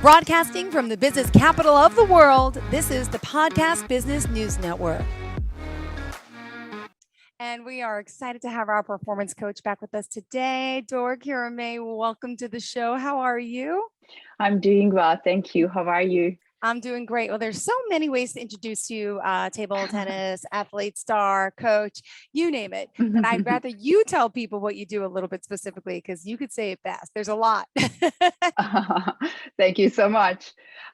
Broadcasting from the business capital of the world, this is the Podcast Business News Network. And we are excited to have our performance coach back with us today. Dora Kurimay, welcome to the show. How are you? I'm doing well, thank you. How are you? I'm doing great. Well, there's so many ways to introduce you, table tennis, athlete, star, coach, you name it. But I'd rather you tell people what you do a little bit specifically because you could say it best. There's a lot. Thank you so much.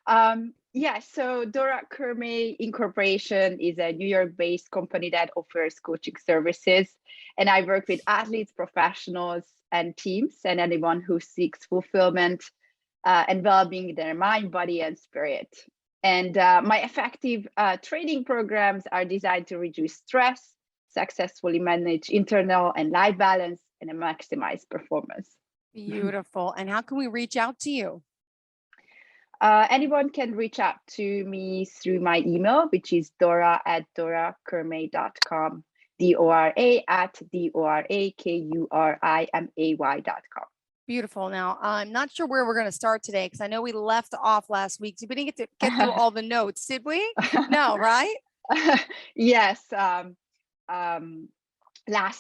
So Dora Kurimay Incorporation is a New York-based company that offers coaching services. And I work with athletes, professionals, and teams, and anyone who seeks fulfillment and well-being in their mind, body, and spirit. And my effective training programs are designed to reduce stress, successfully manage internal and life balance, and maximize performance. Beautiful. And how can we reach out to you? Anyone can reach out to me through my email, which is dora@dorakurimay.com, DORA@DORAKURIMAY.com. Beautiful. Now, I'm not sure where we're going to start today because I know we left off last week. So we didn't get through all the notes, did we? No, right? Yes. Last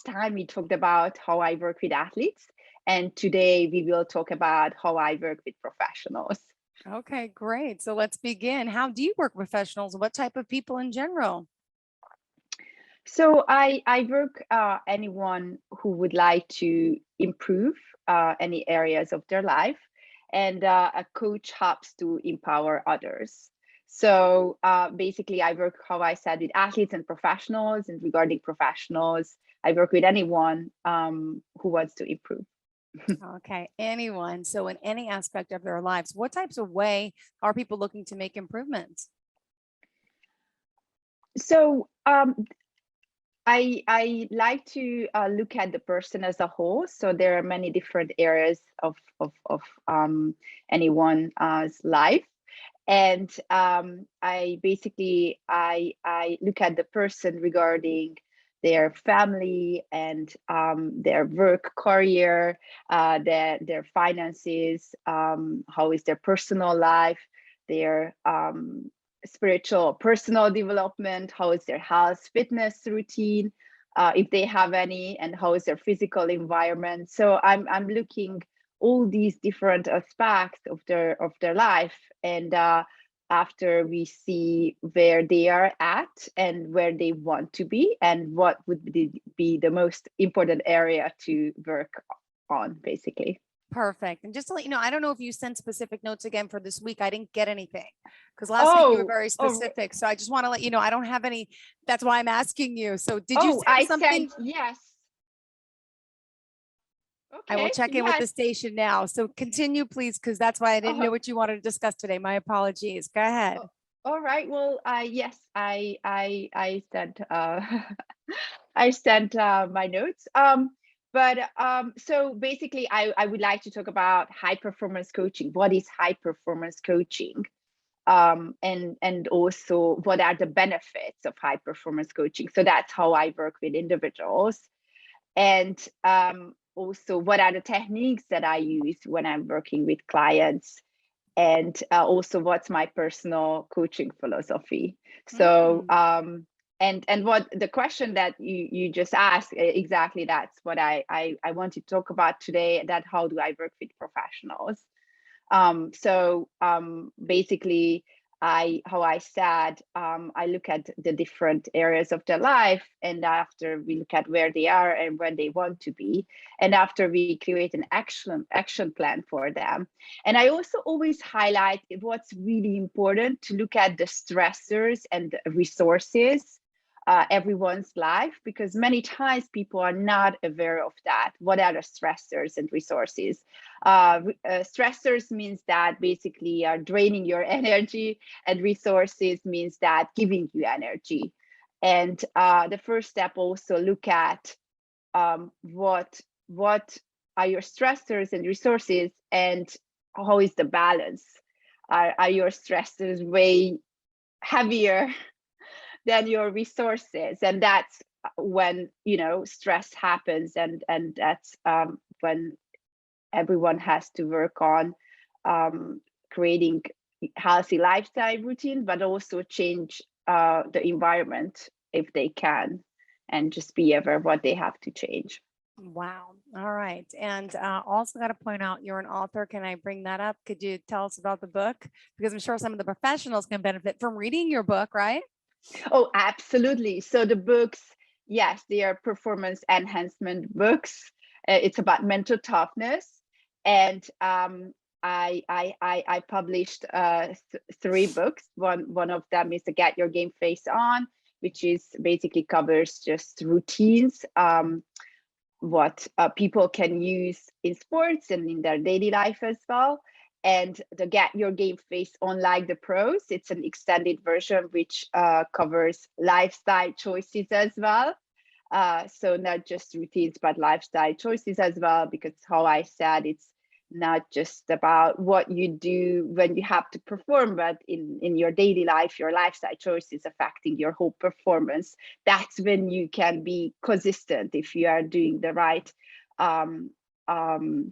time we talked about how I work with athletes, and today we will talk about how I work with professionals. Okay, great. So let's begin. How do you work with professionals? What type of people in general? So I work anyone who would like to improve any areas of their life, and a coach helps to empower others. So basically, I work, how I said, with athletes and professionals, and regarding professionals, I work with anyone who wants to improve. Okay, anyone. So in any aspect of their lives, what types of way are people looking to make improvements? So I like to look at the person as a whole. So there are many different areas of anyone's life, and I basically I look at the person regarding their family and their work career, their finances, how is their personal life, their spiritual personal development, how is their health fitness routine, if they have any, and how is their physical environment. So I'm looking all these different aspects of their life, and after we see where they are at and where they want to be and what would be the most important area to work on, basically. Perfect. And just to let you know, I don't know if you sent specific notes again for this week. I didn't get anything because last week you were very specific. So I just want to let you know, I don't have any. That's why I'm asking you. So did you send something? Yes. Okay, I will check in with the station now. So continue, please, because that's why I didn't know what you wanted to discuss today. My apologies. Go ahead. All right. Well, yes, I sent I sent my notes. But so basically, I would like to talk about high performance coaching. What is high performance coaching? And also what are the benefits of high performance coaching? So that's how I work with individuals. And also, what are the techniques that I use when I'm working with clients? And also, what's my personal coaching philosophy? So, and what the question that you just asked, exactly that's what I want to talk about today. That how do I work with professionals? Basically, how I said, I look at the different areas of their life, and after we look at where they are and where they want to be, and after we create an action plan for them. And I also always highlight what's really important to look at the stressors and the resources everyone's life, because many times people are not aware of that. What are the stressors and resources? Stressors means that basically are draining your energy, and resources means that giving you energy. And the first step also look at what are your stressors and resources, and how is the balance? Are your stressors way heavier than your resources? And that's when stress happens, and that's when everyone has to work on creating healthy lifestyle routine, but also change the environment if they can, and just be aware of what they have to change. Wow. All right. And also got to point out you're an author. Can I bring that up? Could you tell us about the book? Because I'm sure some of the professionals can benefit from reading your book, right? Oh, absolutely. So the books, yes, they are performance enhancement books. It's about mental toughness, and I published 3 books. One of them is the Get Your Game Face On, which is basically covers just routines, what people can use in sports and in their daily life as well. And the Get Your Game Face On Like the Pros, it's an extended version which covers lifestyle choices as well. So not just routines, but lifestyle choices as well, because how I said, it's not just about what you do when you have to perform, but in your daily life, your lifestyle choices affecting your whole performance. That's when you can be consistent if you are doing the right um, um,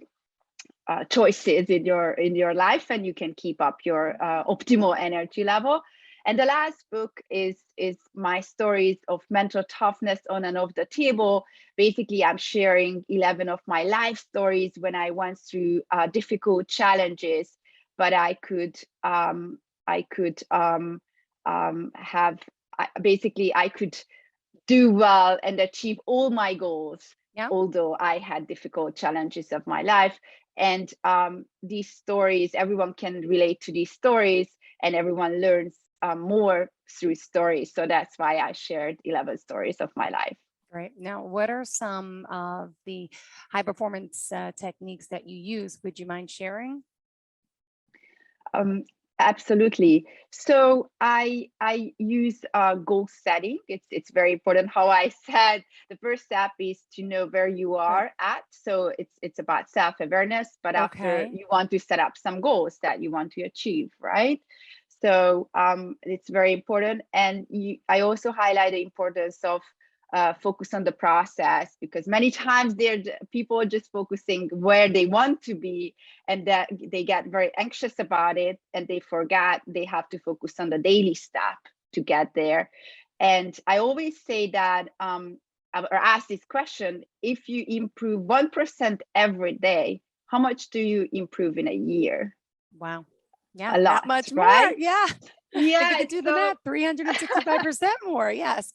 choices in your life, and you can keep up your optimal energy level. And the last book is my stories of mental toughness on and off the table. Basically, I'm sharing 11 of my life stories when I went through difficult challenges, but I could have basically I could do well and achieve all my goals, Yeah. although I had difficult challenges of my life. And these stories, everyone can relate to these stories, and everyone learns more through stories. So that's why I shared 11 stories of my life. Great. Now, what are some of the high performance techniques that you use? Would you mind sharing? Um, Absolutely. So I use goal setting. It's very important. How I said, the first step is to know where you are at. So it's about self-awareness, but after Okay. you want to set up some goals that you want to achieve, right? So it's very important. And I also highlight the importance of focus on the process, because many times people are just focusing where they want to be, and that they get very anxious about it, and they forget they have to focus on the daily step to get there. And I always say that or ask this question: if you improve 1% every day, how much do you improve in a year? Wow. Yeah, A that lot, much more. right? Yeah. If you Yeah. could do the So math, 365% more. Yes.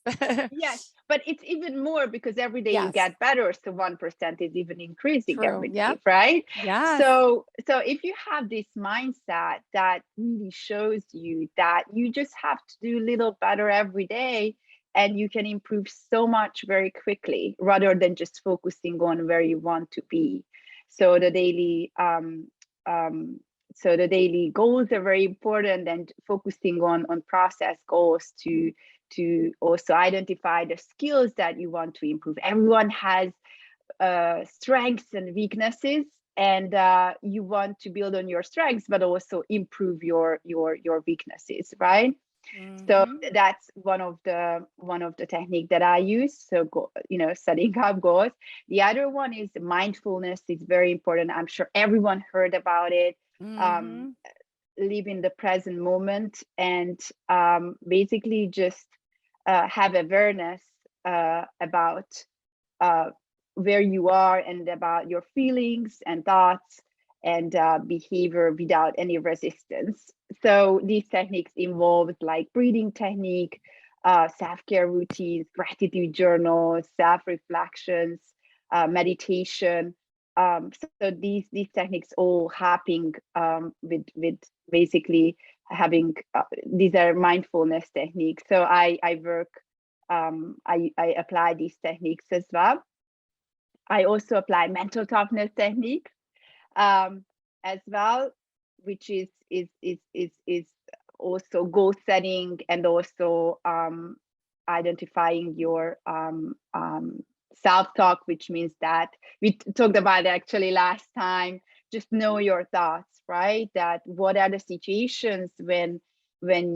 yes, but it's even more because every day you Yes. get better. So 1% is even increasing True. every day, Yep. right? Yes. So if you have this mindset that really shows you that you just have to do a little better every day, and you can improve so much very quickly, rather than just focusing on where you want to be. So the daily um, so the daily goals are very important, and focusing on process goals to also identify the skills that you want to improve. Everyone has strengths and weaknesses, and you want to build on your strengths, but also improve your weaknesses, right? So Mhm. that's one of the technique that I use. So setting up goals. The other one is mindfulness. Is very important. I'm sure everyone heard about it. Um, Mhm. Live in the present moment, and basically just have awareness about uh, where you are, and about your feelings and thoughts and behavior without any resistance. So these techniques involve like breathing technique, self-care routines, gratitude journals, self-reflections, meditation. So these techniques all happening with basically having these are mindfulness techniques. So I work I apply these techniques as well. I also apply mental toughness technique um, as well, which is also goal setting, and also identifying your self-talk, which means that we talked about it actually last time. Just know your thoughts, right? That what are the situations when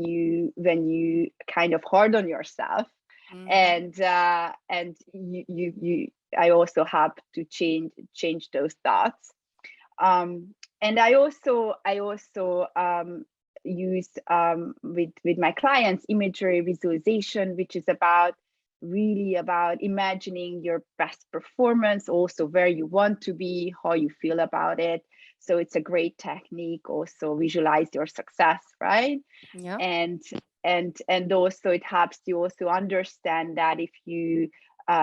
you kind of hard on yourself, Mhm. and you I also have to change those thoughts. And I also use with my clients imagery visualization, which is about really about imagining your best performance, also where you want to be, how you feel about it. So it's a great technique. Also visualize your success, right? Yep. and and also it helps you also understand that if you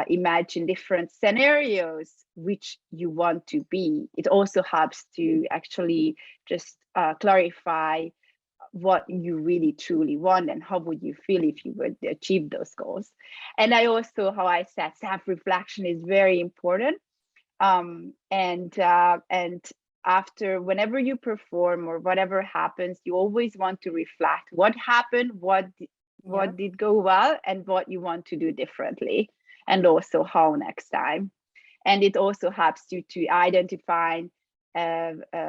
imagine different scenarios which you want to be, it also helps to actually just clarify what you really truly want and how would you feel if you would achieve those goals. And I also, how I said, self-reflection is very important. And after, whenever you perform or whatever happens, you always want to reflect what happened, what Yep. did go well, and what you want to do differently, and also how next time. And it also helps you to identify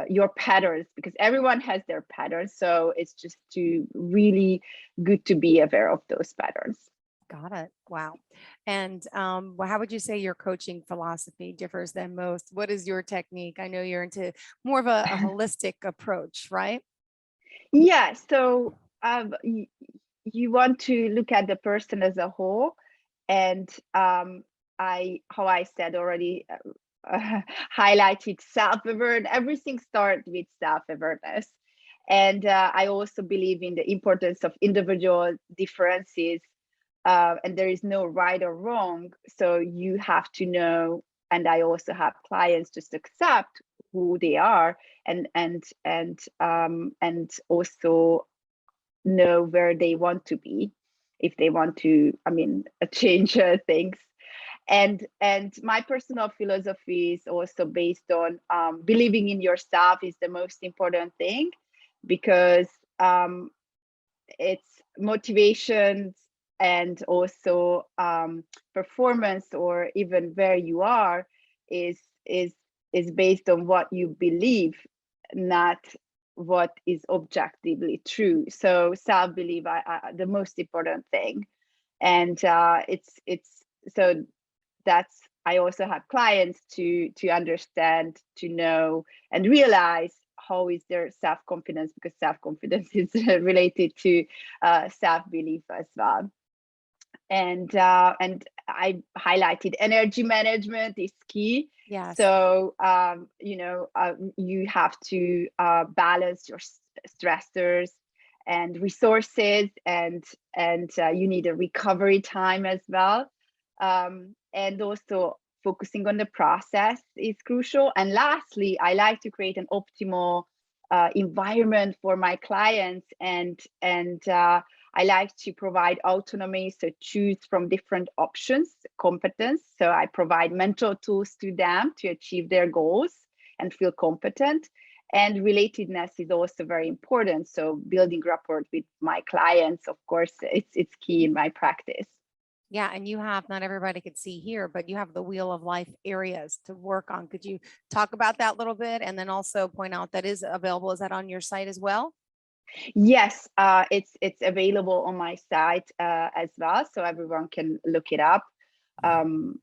your patterns, because everyone has their patterns, so it's just to really good to be aware of those patterns. Got it. Wow. And well, how would you say your coaching philosophy differs than most? What is your technique? I know you're into more of a holistic approach, right? Yeah, so you want to look at the person as a whole. And I, how I said already, highlighted self-awareness. Everything starts with self-awareness. And I also believe in the importance of individual differences, and there is no right or wrong. So you have to know, and I also have clients just accept who they are, and also know where they want to be, if they want to, I mean, change things. And my personal philosophy is also based on believing in yourself is the most important thing, because it's motivations and also performance, or even where you are, is is is based on what you believe, not what is objectively true. So self-belief, the most important thing. And it's so that's, I also have clients to understand, to know, and realize how is their self-confidence, because self-confidence is related to self-belief as well. And I highlighted energy management is key. Yes. So you have to balance your stressors and resources, and you need a recovery time as well. And also focusing on the process is crucial. And lastly, I like to create an optimal environment for my clients, and I like to provide autonomy, so choose from different options, competence. So I provide mental tools to them to achieve their goals and feel competent. And relatedness is also very important. So building rapport with my clients, of course, it's key in my practice. Yeah. And you have, not everybody could see here, but you have the wheel of life areas to work on. Could you talk about that a little bit? And then also point out that is available. Is that on your site as well? Yes, it's available on my site as well, so everyone can look it up um,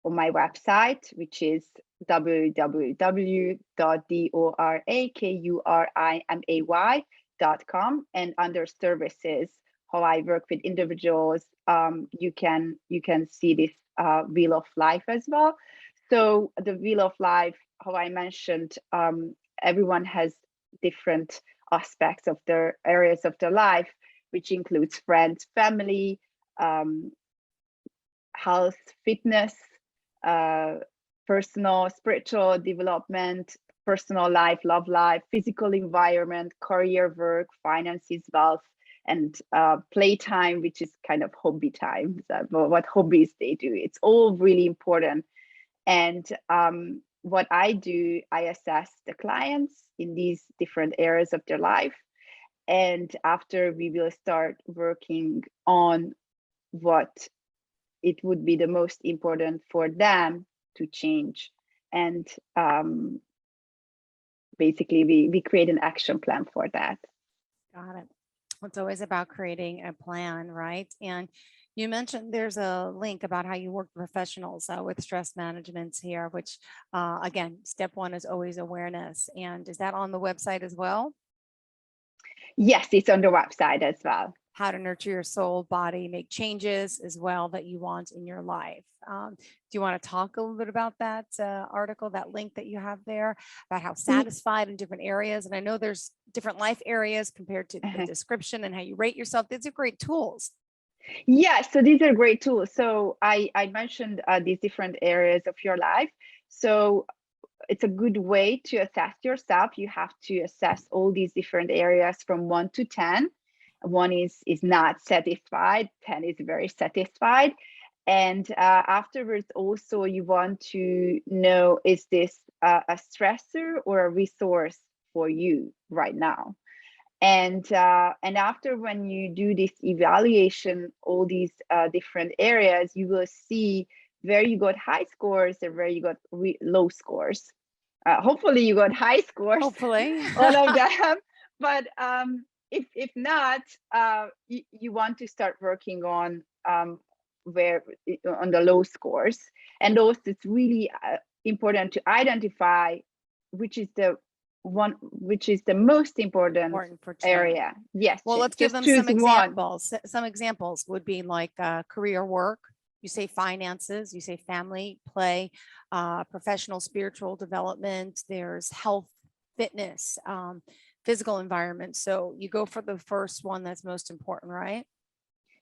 on my website, which is www.dorakurimay.com, and under services, how I work with individuals, you can see this wheel of life as well. So the wheel of life, how I mentioned, everyone has different aspects of their areas of their life, which includes friends, family, um, health, fitness, uh, personal, spiritual development, personal life, love life, physical environment, career, work, finances, wealth, and playtime, which is kind of hobby time, so what hobbies they do. It's all really important. And what I do, I assess the clients in these different areas of their life. And after, we will start working on what it would be the most important for them to change. And basically, we create an action plan for that. Got it. It's always about creating a plan, right? And You mentioned there's a link about how you work with professionals with stress management here, which again, step one is always awareness. And is that on the website as well? Yes, it's on the website as well. How to nurture your soul, body, make changes as well that you want in your life. Do you want to talk a little bit about that article, that link that you have there, about how satisfied in different areas? And I know there's different life areas compared to the description and how you rate yourself. These are great tools. Yeah, so these are great tools. So I mentioned these different areas of your life. So it's a good way to assess yourself. You have to assess all these different areas from 1 to 10. 1 is not satisfied, 10 is very satisfied. And afterwards, also, you want to know, is this a stressor or a resource for you right now? And after, when you do this evaluation, all these different areas, you will see where you got high scores and where you got low scores. Hopefully you got high scores, hopefully all of them. But if not, you want to start working on where on the low scores. And those, it's really important to identify which is the most important for area. Yes. Well, let's give them some examples. Some examples would be like career, work. You say finances, you say family, play, professional, spiritual development. There's health, fitness, physical environment. So you go for the first one that's most important, right?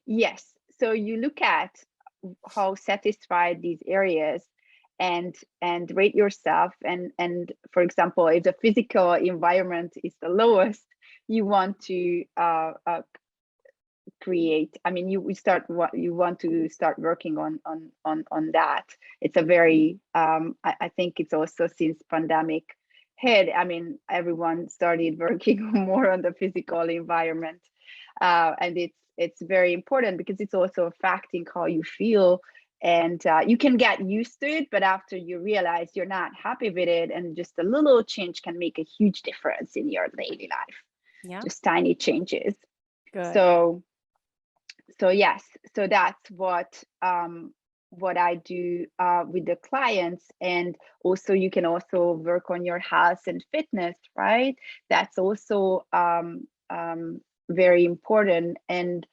Yes. So you look at how satisfied these areas and rate yourself. And for example, if the physical environment is the lowest, you want to create, I mean, you want to start working on that. It's a very I think it's also since pandemic hit, I mean, everyone started working more on the physical environment, and it's very important because it's also affecting how you feel. And you can get used to it, but after you realize you're not happy with it, and just a little change can make a huge difference in your daily life. Yeah, just tiny changes. good. So yes, so that's what I do with the clients. And also, you can also work on your health and fitness, right? That's also very important. And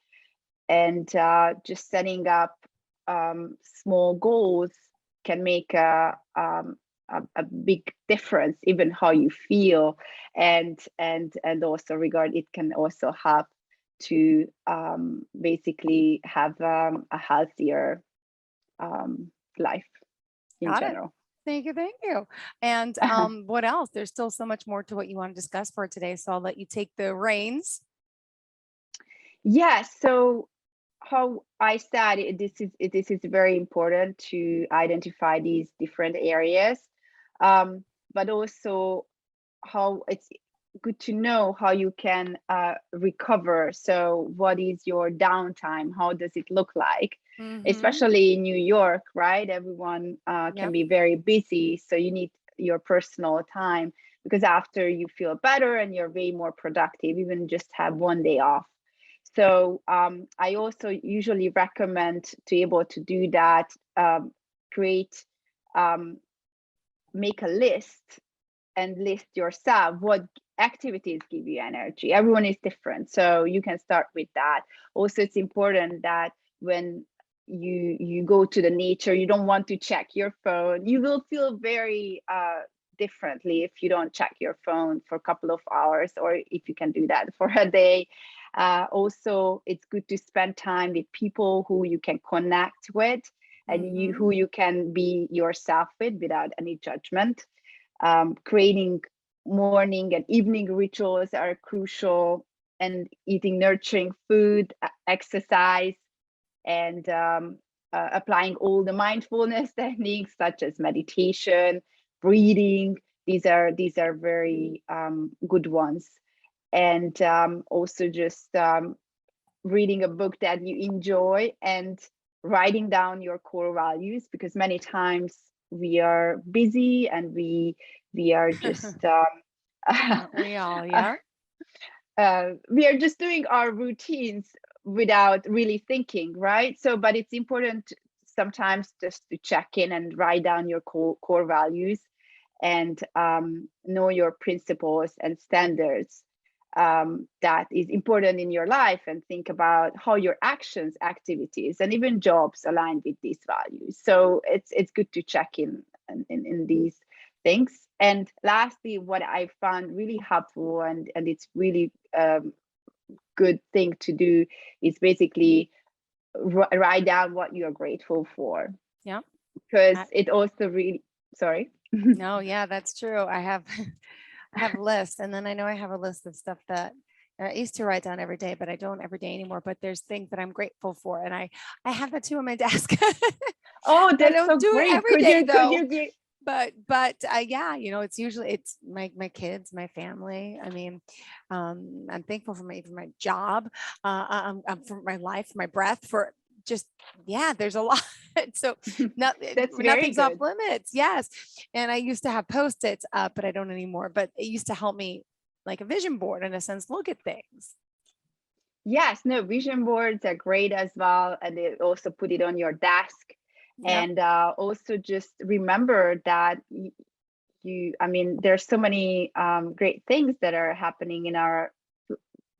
just setting up small goals can make a big difference, even how you feel. And also regard, it can also help to basically have a healthier life in general. Thank you. And what else? There's still so much more to what you want to discuss for today, so I'll let you take the reins. Yeah, so how I said, this is very important to identify these different areas, but also how it's good to know how you can recover. So what is your downtime? How does it look like? Especially in New York, right? Everyone can be very busy. So you need your personal time, because after you feel better and you're way more productive, even just have one day off. So I also usually recommend to be able to do that, make a list and list yourself what activities give you energy. Everyone is different, so you can start with that. Also, it's important that when you go to the nature, you don't want to check your phone. You will feel very differently if you don't check your phone for a couple of hours, or if you can do that for a day. Also, it's good to spend time with people who you can connect with, and who you can be yourself with without any judgment. Creating morning and evening rituals are crucial, and eating nurturing food, exercise, and applying all the mindfulness techniques such as meditation, breathing. These are very good ones. And also just reading a book that you enjoy, and writing down your core values, because many times we are busy and we are just we all, yeah. We are just doing our routines without really thinking, right? So, but it's important sometimes just to check in and write down your core values, and know your principles and standards that is important in your life, and think about how your actions, activities, and even jobs align with these values. So it's good to check in these things. And lastly, what I found really helpful, and it's really good thing to do, is basically write down what you're grateful for. Yeah. Because it also really, sorry. No, yeah, that's true. I have I have lists, and then I know I have a list of stuff that I used to write down every day, but I don't every day anymore. But there's things that I'm grateful for, and I have that too on my desk. Oh, I that's don't so do it great. every Could day you though. give? But yeah, it's usually it's my kids, my family. I mean, I'm thankful for my job, for my life, my breath, for just, yeah, there's a lot. So That's very nothing's off good. limits. Yes. And I used to have post-its up, but I don't anymore. But it used to help me, like a vision board, in a sense, look at things. Yes, no, vision boards are great as well, and they also put it on your desk. Yeah. And also just remember that I mean, there's so many great things that are happening in our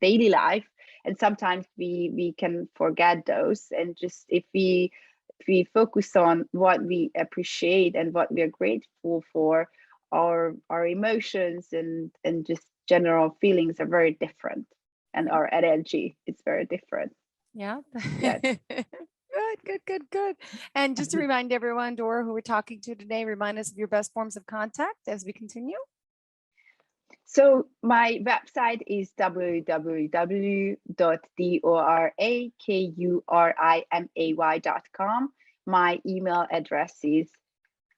daily life, and sometimes we can forget those. And just if we focus on what we appreciate and what we are grateful for, our emotions and just general feelings are very different, and our energy is very different. Yeah. Yes. Good. And just to remind everyone, Dora, who we're talking to today, remind us of your best forms of contact as we continue. So my website is www.dorakurimay.com. My email address is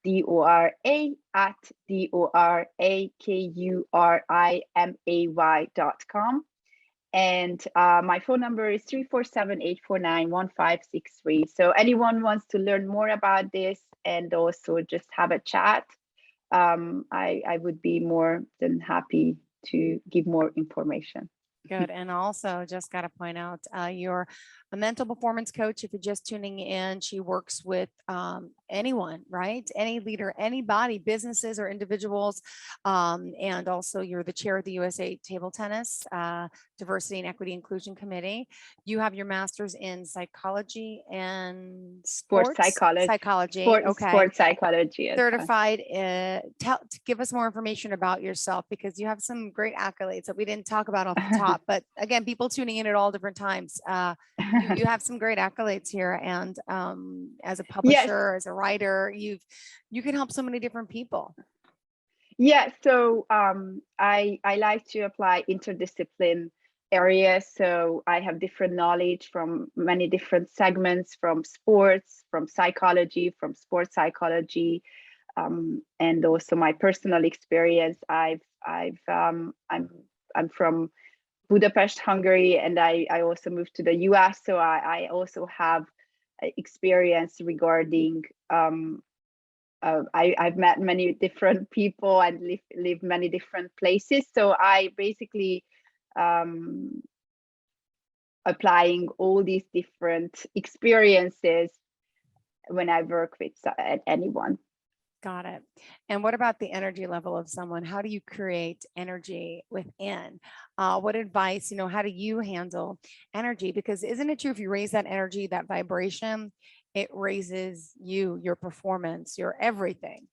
dora@dorakurimay.com. And my phone number is 347-849-1563. So anyone wants to learn more about this and also just have a chat, I would be more than happy to give more information. Good. And also, just got to point out, you're a mental performance coach. If you're just tuning in, she works with anyone, right? Any leader, anybody, businesses or individuals. And also, you're the chair of the USA Table Tennis Diversity and Equity Inclusion Committee. You have your master's in psychology and Sports psychology. psychology. Okay. Sports psychology. Certified. Give us more information about yourself, because you have some great accolades that we didn't talk about off the top. But again, people tuning in at all different times, you have some great accolades here. And as a publisher, as a writer, you can help so many different people. Yeah, so I like to apply interdiscipline areas. So I have different knowledge from many different segments, from sports, from psychology, from sports psychology, and also my personal experience. I'm from Budapest, Hungary, and I also moved to the US. So I also have experience regarding I've met many different people and live many different places. So I basically applying all these different experiences when I work with anyone. Got it. And what about the energy level of someone? How do you create energy within? What advice, how do you handle energy? Because isn't it true, if you raise that energy, that vibration, it raises your performance, your everything?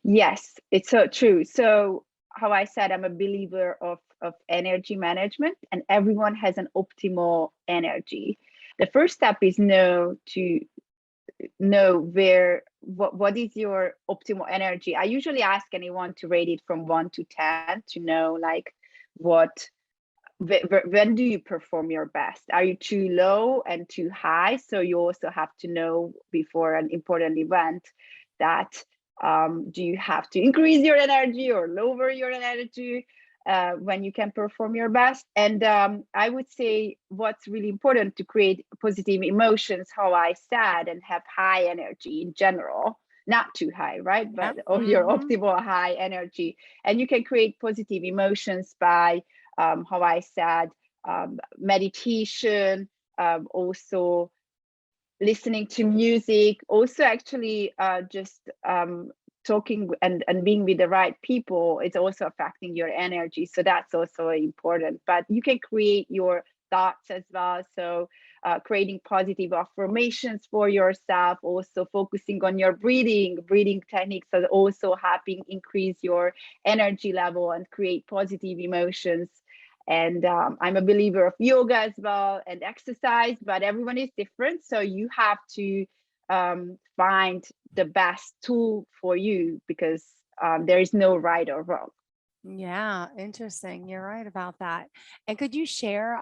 Yes, it's so true. So how I said, I'm a believer of energy management, and everyone has an optimal energy. The first step is know what is your optimal energy. I usually ask anyone to rate it from 1 to 10 to know like when do you perform your best? Are you too low and too high? So you also have to know before an important event that do you have to increase your energy or lower your energy when you can perform your best? And I would say what's really important to create positive emotions, how I said, and have high energy in general, not too high, right? But your optimal high energy. And you can create positive emotions by how I said, meditation, also listening to music, also actually just talking and being with the right people. It's also affecting your energy. So that's also important. But you can create your thoughts as well. So creating positive affirmations for yourself, also focusing on your breathing techniques are also helping increase your energy level and create positive emotions. And I'm a believer of yoga as well and exercise, but everyone is different. So you have to find the best tool for you, because there is no right or wrong. Yeah, interesting. You're right about that. And could you share,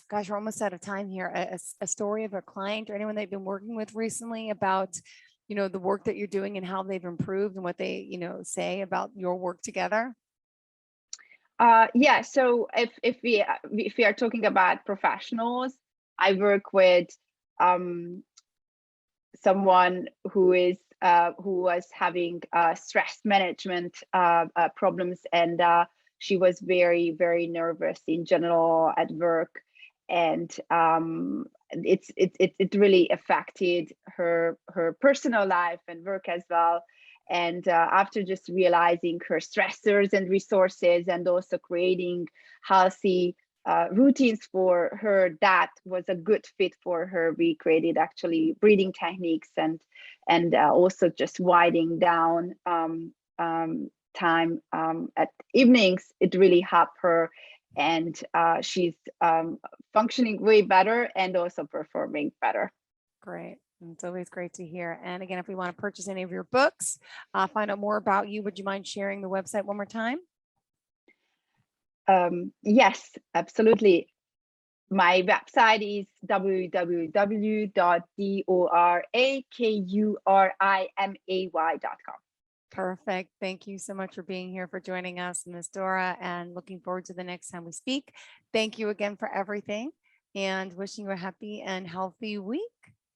gosh, we're almost out of time here, a story of a client or anyone that you've been working with recently about, the work that you're doing and how they've improved and what they, say about your work together? Yeah. So if we are talking about professionals, I work with someone who was having stress management problems, and she was very, very nervous in general at work, and it really affected her personal life and work as well. And after just realizing her stressors and resources, and also creating healthy routines for her that was a good fit for her, we created actually breathing techniques and also just winding down time at evenings. It really helped her, and she's functioning way better and also performing better. Great. It's always great to hear. And again, if we want to purchase any of your books, find out more about you, would you mind sharing the website one more time? Yes, absolutely. My website is www.dorakurimay.com. Perfect. Thank you so much for being here, for joining us, Ms. Dora, and looking forward to the next time we speak. Thank you again for everything, and wishing you a happy and healthy week.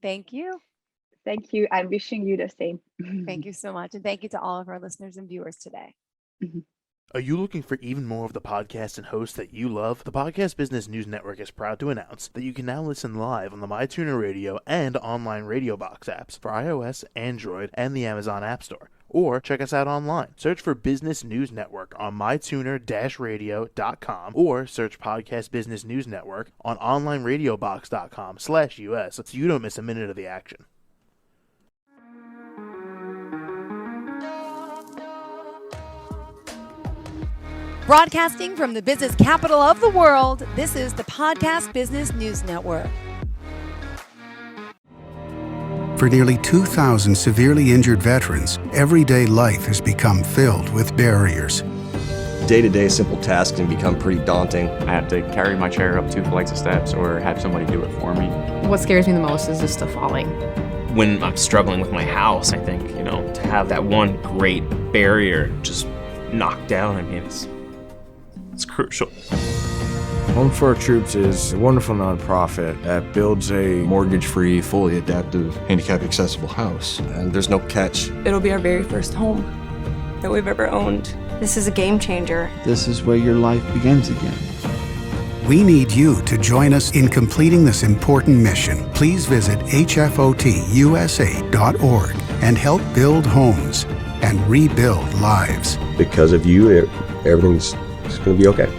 Thank you. Thank you. I'm wishing you the same. Thank you so much. And thank you to all of our listeners and viewers today. Are you looking for even more of the podcasts and hosts that you love? The Podcast Business News Network is proud to announce that you can now listen live on the MyTuner Radio and online Radio Box apps for iOS, Android, and the Amazon App Store. Or check us out online. Search for Business News Network on mytuner-radio.com, or search Podcast Business News Network on onlineradiobox.com/US so you don't miss a minute of the action. Broadcasting from the business capital of the world, this is the Podcast Business News Network. For nearly 2,000 severely injured veterans, everyday life has become filled with barriers. Day-to-day simple tasks can become pretty daunting. I have to carry my chair up 2 flights of steps or have somebody do it for me. What scares me the most is just the falling. When I'm struggling with my house, I think, to have that one great barrier just knocked down, it's crucial. Home for Our Troops is a wonderful nonprofit that builds a Mortgage-free, fully adaptive, handicap-accessible house. And there's no catch. It'll be our very first home that we've ever owned. This is a game changer. This is where your life begins again. We need you to join us in completing this important mission. Please visit hfotusa.org and help build homes and rebuild lives. Because of you, everything's going to be okay.